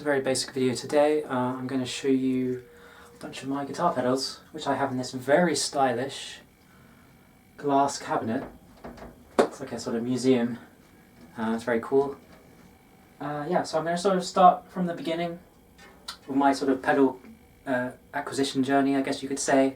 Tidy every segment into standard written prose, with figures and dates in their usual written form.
very basic video today. I'm going to show you a bunch of my guitar pedals, which I have in this very stylish glass cabinet. It's like a sort of museum. It's very cool. Yeah, so I'm going to sort of start from the beginning with my sort of pedal acquisition journey, I guess you could say,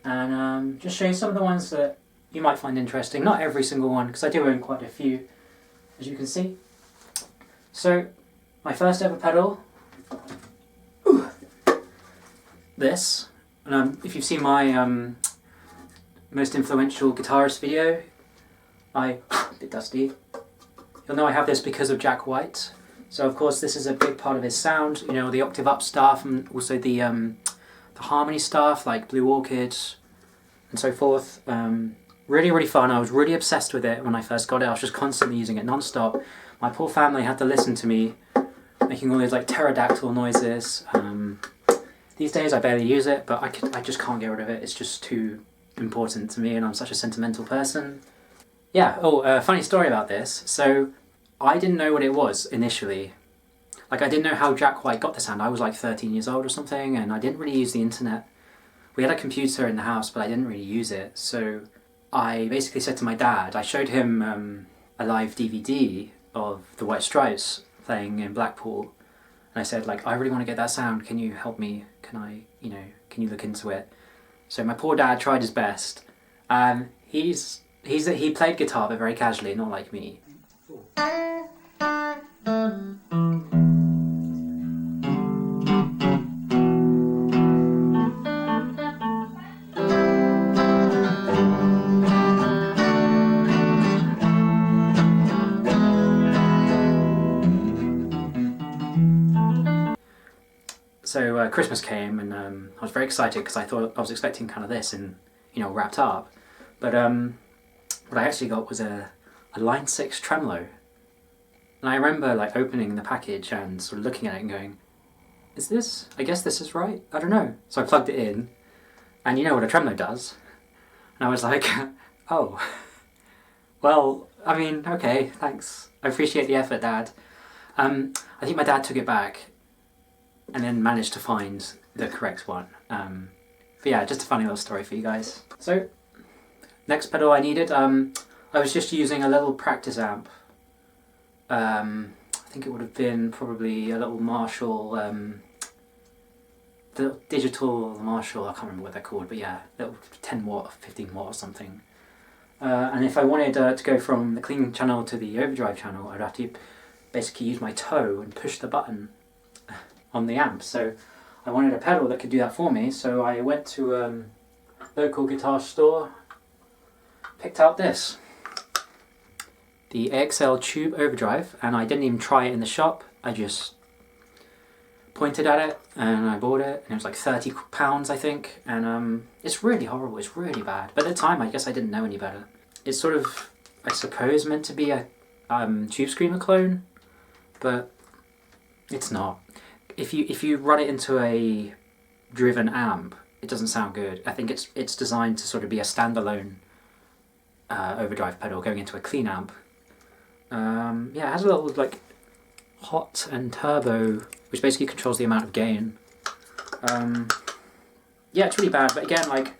and just show you some of the ones that you might find interesting. Not every single one, because I do own quite a few, as you can see. So, my first ever pedal, this, and if you've seen my most influential guitarist video, a bit dusty, you'll know I have this because of Jack White. So of course this is a big part of his sound, you know, the octave up stuff and also the harmony stuff like Blue Orchid and so forth. Really fun. I was really obsessed with it when I first got it. I was just constantly using it non-stop. My poor family had to listen to me making all those like pterodactyl noises. These days I barely use it, but I just can't get rid of it. It's just too important to me and I'm such a sentimental person. Yeah, funny story about this. So I didn't know what it was initially. Like, I didn't know how Jack White got the sound. I was like 13 years old or something, and I didn't really use the internet. We had a computer in the house, but I didn't really use it. So I basically said to my dad, I showed him a live DVD of the White Stripes playing in Blackpool. And I said, like, I really want to get that sound. Can you help me? Can you look into it? So my poor dad tried his best. He played guitar, but very casually, not like me. So Christmas came and I was very excited because I was expecting kind of this and, you know, wrapped up. But what I actually got was a Line 6 tremolo. And I remember like opening the package and sort of looking at it and going, I guess this is right? I don't know. So I plugged it in and you know what a tremolo does. And I was like, oh, well, I mean, okay, thanks. I appreciate the effort, Dad. I think my dad took it back and then managed to find the correct one. But yeah, just a funny little story for you guys. So, next pedal I needed, I was just using a little practice amp. I think it would have been probably a little Marshall, the digital Marshall, I can't remember what they're called, but yeah, little 10 watt, 15 watt or something. And if I wanted to go from the clean channel to the overdrive channel, I'd have to basically use my toe and push the button on the amp. So I wanted a pedal that could do that for me, so I went to a local guitar store, picked out this, the AXL Tube Overdrive, and I didn't even try it in the shop. I just pointed at it and I bought it, and it was like £30 I think, and it's really horrible, it's really bad. But at the time I guess I didn't know any better. It's sort of, I suppose, meant to be a Tube Screamer clone, but it's not. If you run it into a driven amp, it doesn't sound good. I think it's designed to sort of be a standalone overdrive pedal going into a clean amp. Yeah, it has a little like hot and turbo, which basically controls the amount of gain. Yeah, it's really bad, but again, like,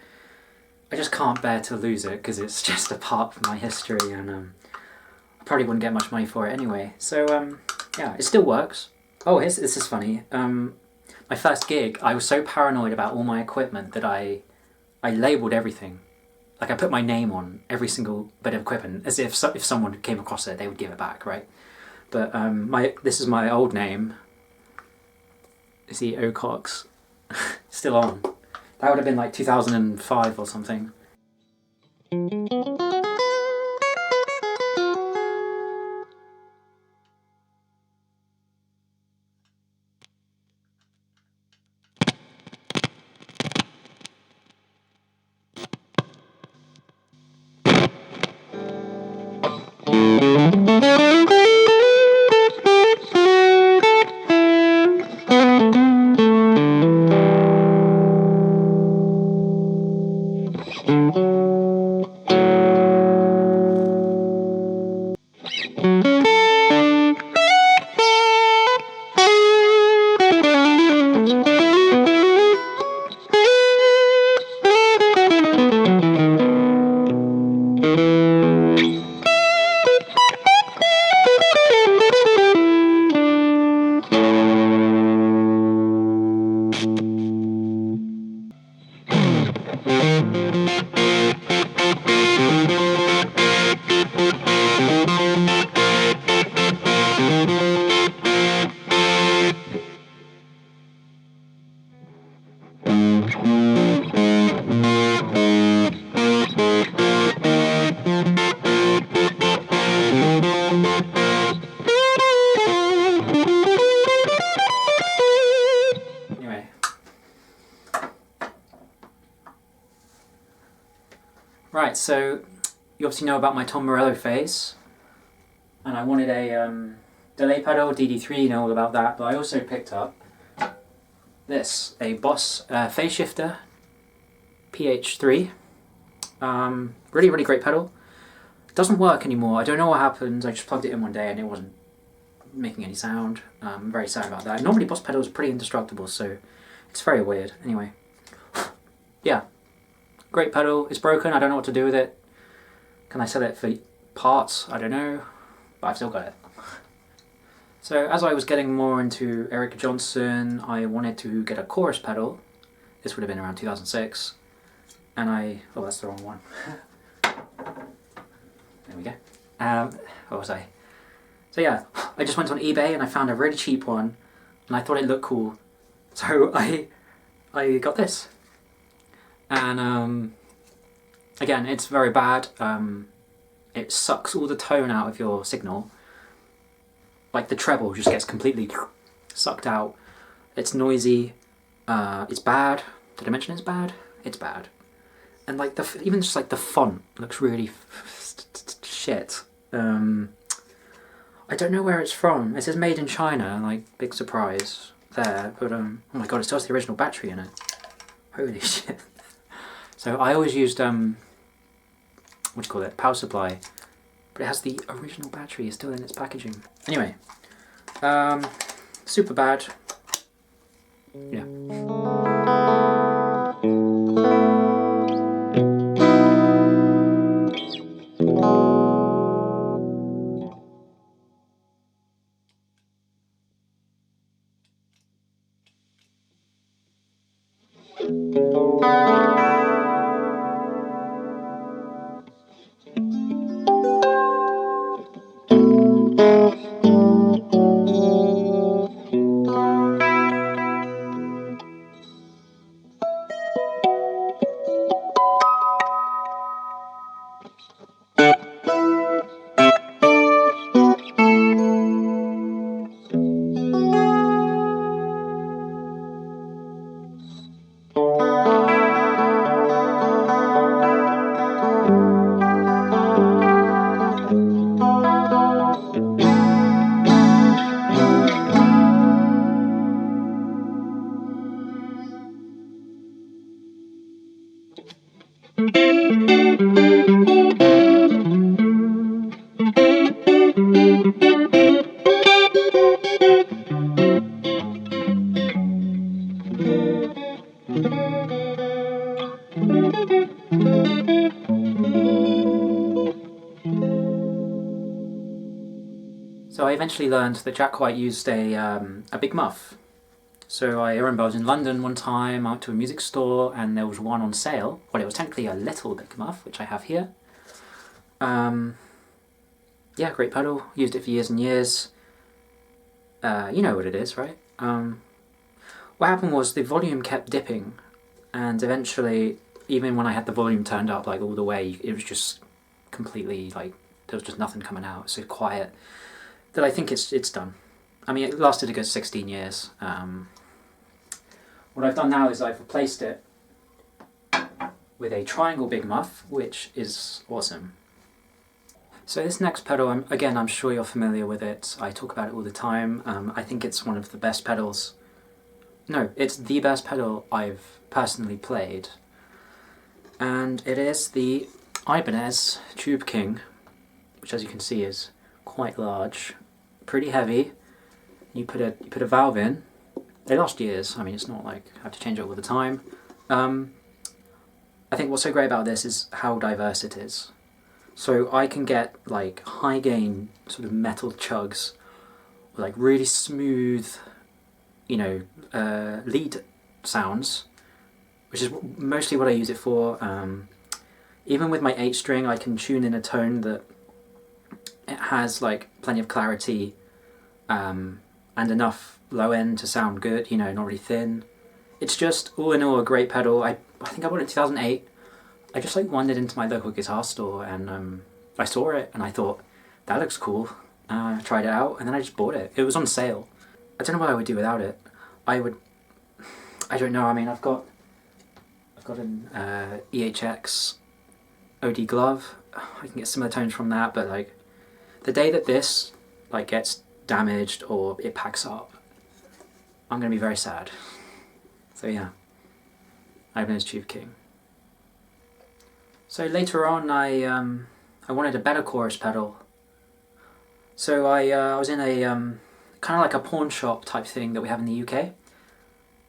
I just can't bear to lose it because it's just a part of my history, and I probably wouldn't get much money for it anyway. So yeah, it still works. Oh, this is funny. My first gig, I was so paranoid about all my equipment that I labelled everything. Like, I put my name on every single bit of equipment, as if someone came across it, they would give it back, right? But this is my old name. You see, Ocox, still on. That would have been like 2005 or something. Anyway. Right, so you obviously know about my Tom Morello phase, and I wanted a delay pedal, DD3, you know all about that, but I also picked up this, a Boss phase shifter, PH3. Really, really great pedal. It doesn't work anymore, I don't know what happened, I just plugged it in one day and it wasn't making any sound. I'm very sad about that. Normally Boss pedals are pretty indestructible, so it's very weird. Anyway, yeah. Great pedal, it's broken, I don't know what to do with it. Can I sell it for parts? I don't know, but I've still got it. So as I was getting more into Eric Johnson, I wanted to get a chorus pedal. This would have been around 2006. And oh, that's the wrong one. There we go. What was I? So yeah, I just went on eBay and I found a really cheap one and I thought it looked cool. So I got this. And again, it's very bad. It sucks all the tone out of your signal. Like the treble just gets completely sucked out. It's noisy. It's bad. Did I mention it's bad? It's bad. And like even just like the font looks really shit. I don't know where it's from. It says made in China, like big surprise there. But oh my god, it still has the original battery in it. Holy shit. So I always used, what do you call it, power supply, but it has the original battery still in its packaging. Anyway, super bad, yeah. So I eventually learned that Jack White used a big muff. So I remember I was in London one time, out to a music store, and there was one on sale. Well, it was technically a little big muff, which I have here. Yeah, great pedal. Used it for years and years. You know what it is, right? What happened was the volume kept dipping, and eventually, even when I had the volume turned up like all the way, it was just completely like there was just nothing coming out. So quiet that I think it's done. I mean, it lasted a good 16 years. What I've done now is I've replaced it with a triangle big muff, which is awesome. So this next pedal, I'm sure you're familiar with it. I talk about it all the time. I think it's one of the best pedals. No, it's the best pedal I've personally played. And it is the Ibanez Tube King, which as you can see is quite large, pretty heavy. You put a valve in. They last years. I mean, it's not like I have to change it all the time. I think what's so great about this is how diverse it is. So I can get like high gain sort of metal chugs, or like really smooth, you know, lead sounds, which is mostly what I use it for. Even with my 8-string, I can tune in a tone that it has like plenty of clarity and enough low end to sound good, you know, not really thin. It's just all in all a great pedal. I think I bought it in 2008. I just like wandered into my local guitar store and I saw it and I thought, that looks cool. I tried it out and then I just bought it. It was on sale. I don't know what I would do without it. I don't know, I mean I've got an EHX OD glove. I can get similar tones from that, but like the day that this like gets damaged or it packs up, I'm gonna be very sad. So yeah, Ibanez Tube King. So later on I wanted a better chorus pedal. So I was in a kind of like a pawn shop type thing that we have in the UK,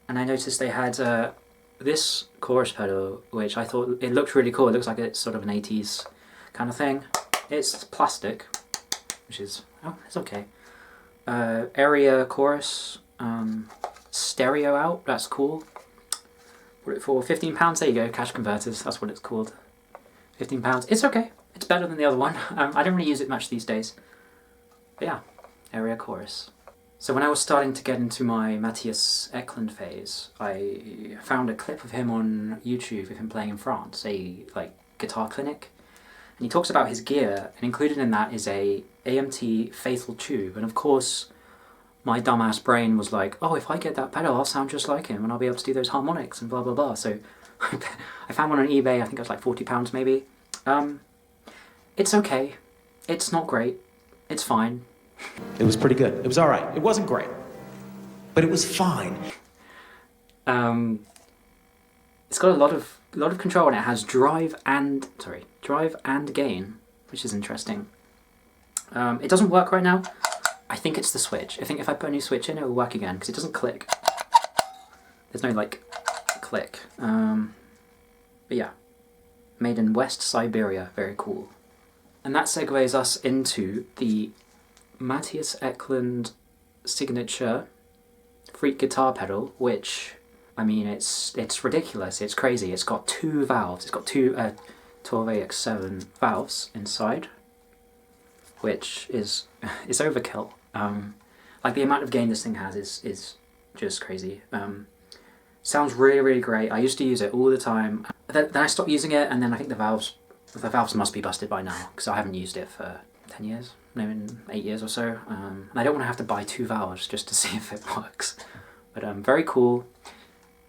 and I noticed they had this chorus pedal, which I thought it looked really cool. It looks like it's sort of an 80s kind of thing. It's plastic, which is, oh, it's okay. Aria chorus, stereo out, that's cool. Bought it for £15, there you go, cash converters, that's what it's called. £15, it's okay, it's better than the other one. I don't really use it much these days. But yeah, Aria chorus. So when I was starting to get into my Matthias Eklund phase, I found a clip of him on YouTube of him playing in France, a like guitar clinic. And he talks about his gear, and included in that is a AMT Fatal Tube. And of course, my dumbass brain was like, oh, if I get that pedal, I'll sound just like him, and I'll be able to do those harmonics and blah, blah, blah. So I found one on eBay, I think it was like £40 maybe. It's okay. It's not great. It's fine. It was pretty good. It was alright. It wasn't great, but it was fine. It's got a lot of control, and it has drive and gain, which is interesting. It doesn't work right now. I think it's the switch. I think if I put a new switch in, it will work again, because it doesn't click. There's no like click. But yeah, made in West Siberia, very cool. And that segues us into the Matthias Eklund signature Freak Guitar pedal, which, I mean, it's ridiculous, it's crazy. It's got 2 valves, it's got two 12AX7 valves inside, which is overkill. Like the amount of gain this thing has is just crazy. Sounds really, really great. I used to use it all the time. Then I stopped using it, and then I think the valves must be busted by now, because I haven't used it for 10 years, maybe 8 years or so. And I don't want to have to buy 2 valves just to see if it works. But very cool.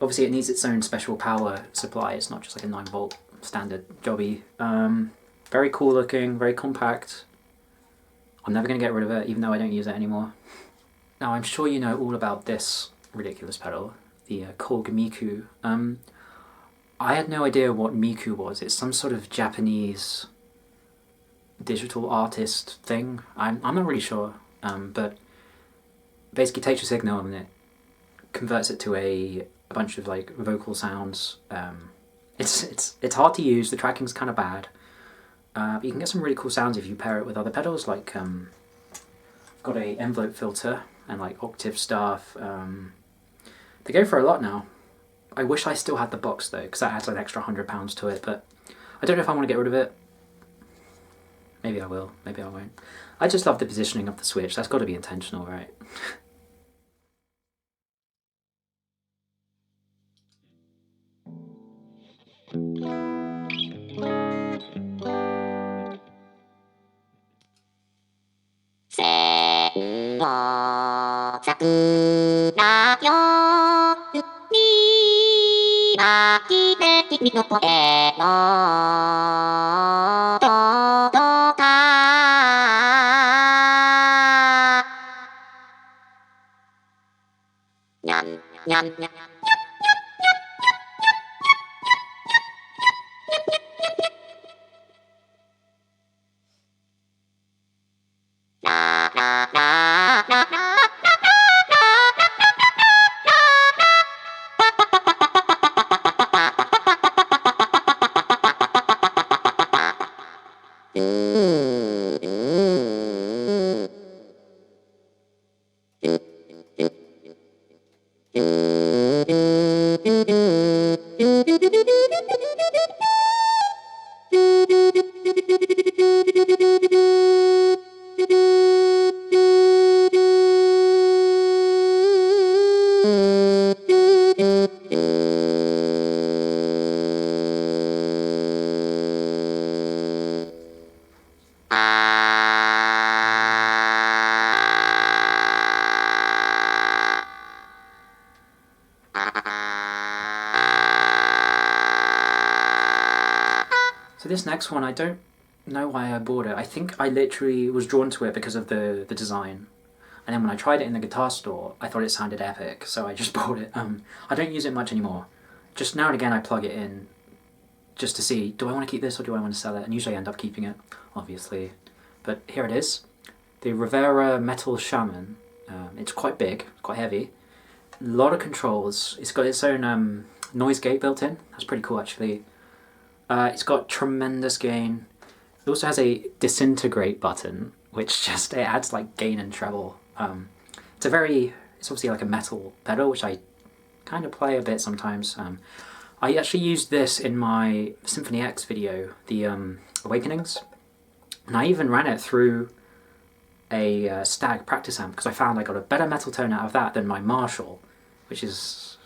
Obviously it needs its own special power supply. It's not just like a 9-volt standard jobby. Very cool looking, very compact. I'm never going to get rid of it, even though I don't use it anymore. Now I'm sure you know all about this ridiculous pedal, the Korg Miku. I had no idea what Miku was. It's some sort of Japanese digital artist thing. I'm not really sure, but basically takes your signal and it converts it to a bunch of like vocal sounds. It's hard to use. The tracking's kind of bad, but you can get some really cool sounds if you pair it with other pedals. Like I've got a envelope filter and like octave stuff. They go for a lot now. I wish I still had the box though, because that adds an extra £100 to it, but I don't know if I want to get rid of it. Maybe I will, maybe I won't. I just love the positioning of the switch. That's got to be intentional, right? So this next one, I don't know why I bought it. I think I literally was drawn to it because of the design. And then when I tried it in the guitar store, I thought it sounded epic, so I just bought it. I don't use it much anymore. Just now and again I plug it in just to see, do I want to keep this or do I want to sell it? And usually I end up keeping it, obviously. But here it is, the Rivera Metal Shaman. It's quite big, quite heavy. A lot of controls. It's got its own noise gate built in. That's pretty cool actually. It's got tremendous gain. It also has a disintegrate button, which just, it adds like gain and treble. It's obviously like a metal pedal, which I kind of play a bit sometimes. I actually used this in my Symphony X video, the Awakenings, and I even ran it through a Stag practice amp because I found I got a better metal tone out of that than my Marshall, which is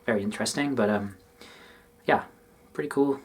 very interesting, but yeah, pretty cool.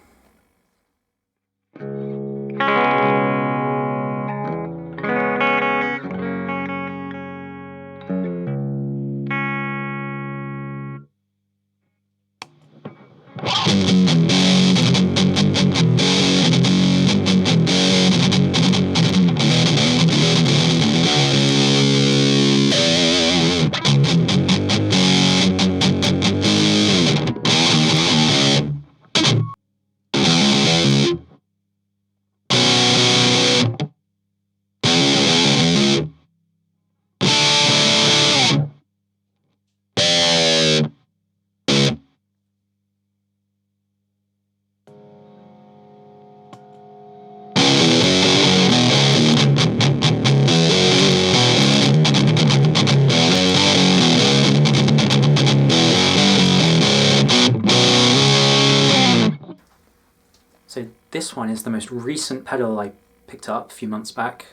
So this one is the most recent pedal I picked up a few months back.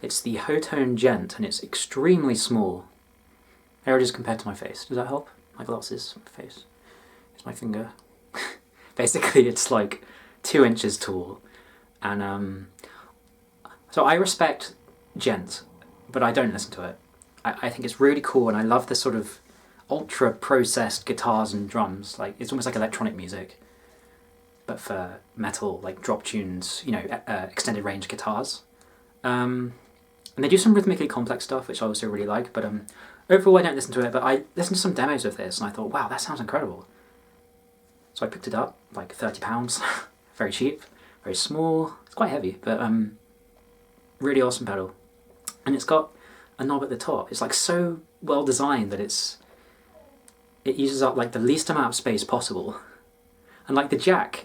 It's the Hotone Djent, and it's extremely small. There it is compared to my face. Does that help? My glasses, my face. Here's my finger. Basically, it's like 2 inches tall. And so I respect Djent, but I don't listen to it. I think it's really cool, and I love the sort of ultra processed guitars and drums. Like, it's almost like electronic music, but for metal, like drop tunes, you know, extended range guitars. And they do some rhythmically complex stuff, which I also really like, but overall I don't listen to it, but I listened to some demos of this and I thought, wow, that sounds incredible. So I picked it up, like £30, very cheap, very small, it's quite heavy, but really awesome pedal. And it's got a knob at the top. It's like so well designed that it uses up like the least amount of space possible. And like the jack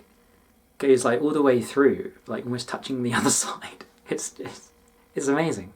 goes like all the way through, like almost touching the other side. It's amazing.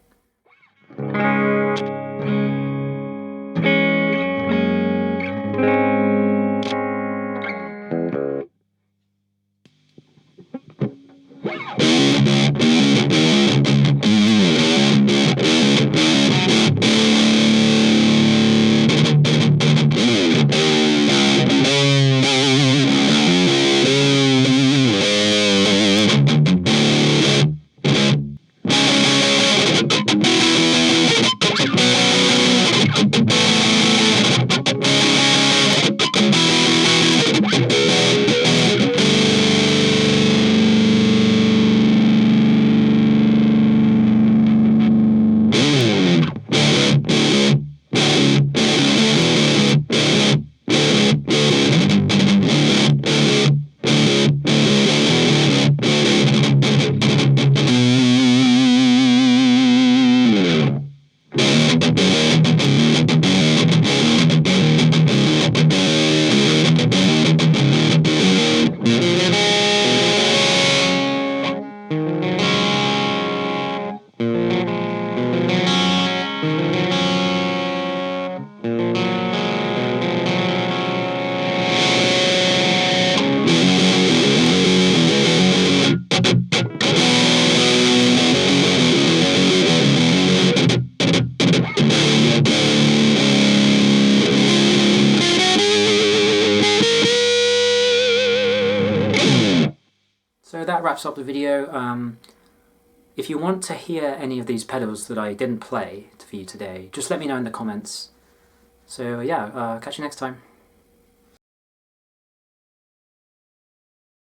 So that wraps up the video. If you want to hear any of these pedals that I didn't play for you today, just let me know in the comments. So yeah, catch you next time.